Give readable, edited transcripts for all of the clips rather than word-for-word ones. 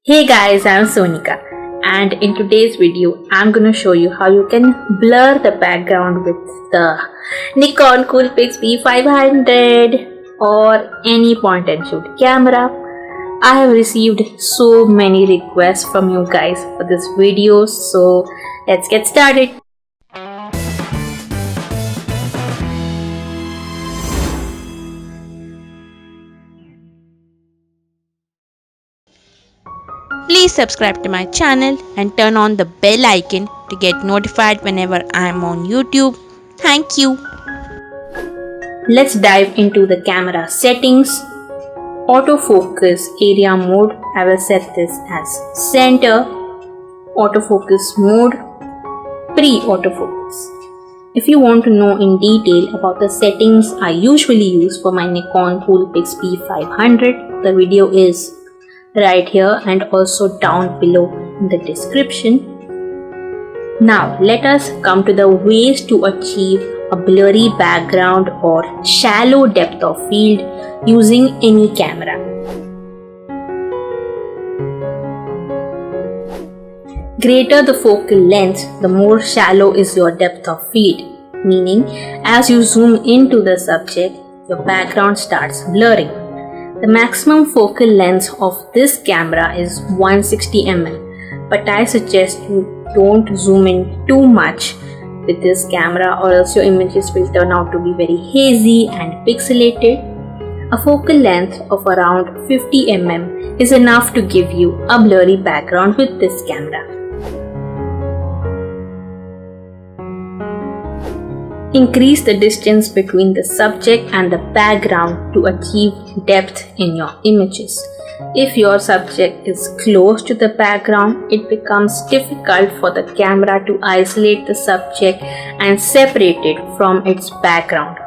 Hey guys, I'm Sonika, and in today's video I'm gonna show you how you can blur the background with the Nikon Coolpix B500 or any point and shoot camera. I have received so many requests from you guys for this video, so let's get started. Please subscribe to my channel and turn on the bell icon to get notified whenever I am on YouTube. Thank you. Let's dive into the camera settings. Autofocus area mode, I will set this as center. Autofocus mode, pre-autofocus. If you want to know in detail about the settings I usually use for my Nikon Coolpix B500, the video is right here and also down below in the description. Now let us come to the ways to achieve a blurry background or shallow depth of field using any camera. Greater the focal length, the more shallow is your depth of field, meaning as you zoom into the subject, your background starts blurring. The maximum focal length of this camera is 160 mm, but I suggest you don't zoom in too much with this camera or else your images will turn out to be very hazy and pixelated. A focal length of around 50 mm is enough to give you a blurry background with this camera. Increase the distance between the subject and the background to achieve depth in your images. If your subject is close to the background, it becomes difficult for the camera to isolate the subject and separate it from its background.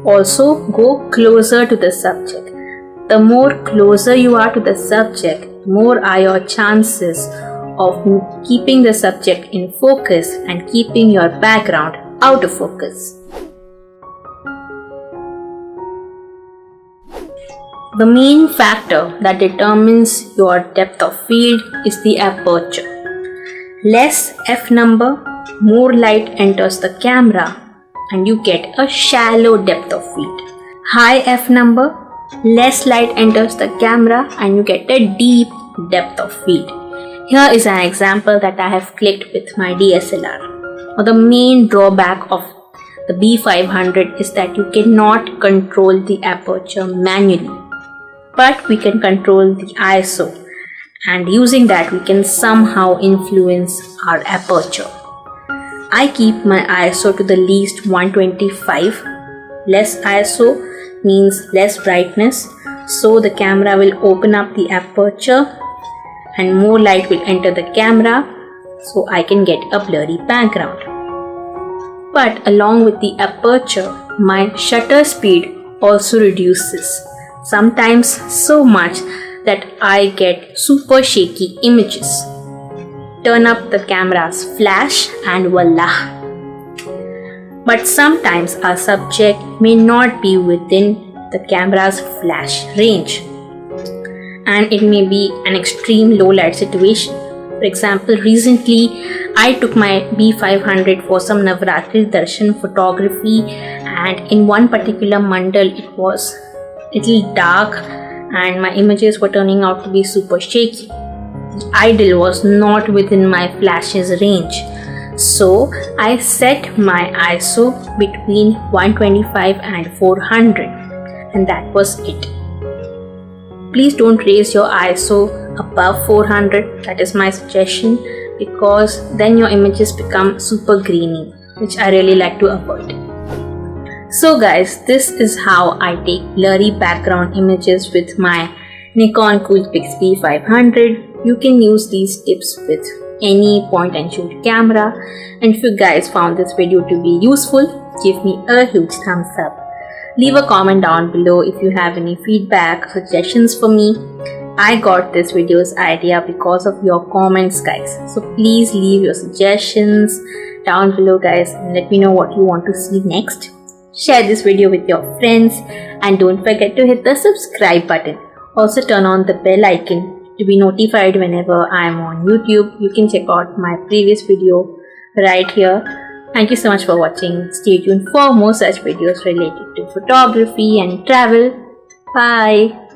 Also, go closer to the subject. The more closer you are to the subject, the more are your chances of keeping the subject in focus and keeping your background out of focus. The main factor that determines your depth of field is the aperture. Less f number, more light enters the camera and you get a shallow depth of field. High f number, less light enters the camera and you get a deep depth of field. Here is an example that I have clicked with my DSLR. Now, the main drawback of the B500 is that you cannot control the aperture manually, but we can control the ISO, and using that we can somehow influence our aperture. I keep my ISO to the least 125. Less ISO means less brightness, so the camera will open up the aperture and more light will enter the camera, so I can get a blurry background. But along with the aperture, my shutter speed also reduces, sometimes so much that I get super shaky images. Turn up the camera's flash and voila! But sometimes our subject may not be within the camera's flash range, and it may be an extreme low light situation. For example, recently I took my B500 for some Navratri Darshan photography, and in one particular mandal it was little dark and my images were turning out to be super shaky. The idol was not within my flash's range, so I set my ISO between 125 and 400, and that was it. Please don't raise your ISO above 400, that is my suggestion, because then your images become super grainy, which I really like to avoid. So guys, this is how I take blurry background images with my Nikon Coolpix B500. You can use these tips with any point and shoot camera, and if you guys found this video to be useful, give me a huge thumbs up. Leave a comment down below if you have any feedback or suggestions for me. I got this video's idea because of your comments, guys. So please leave your suggestions down below, guys, and let me know what you want to see next. Share this video with your friends and don't forget to hit the subscribe button. Also turn on the bell icon to be notified whenever I am on YouTube. You can check out my previous video right here. Thank you so much for watching. Stay tuned for more such videos related to photography and travel. Bye.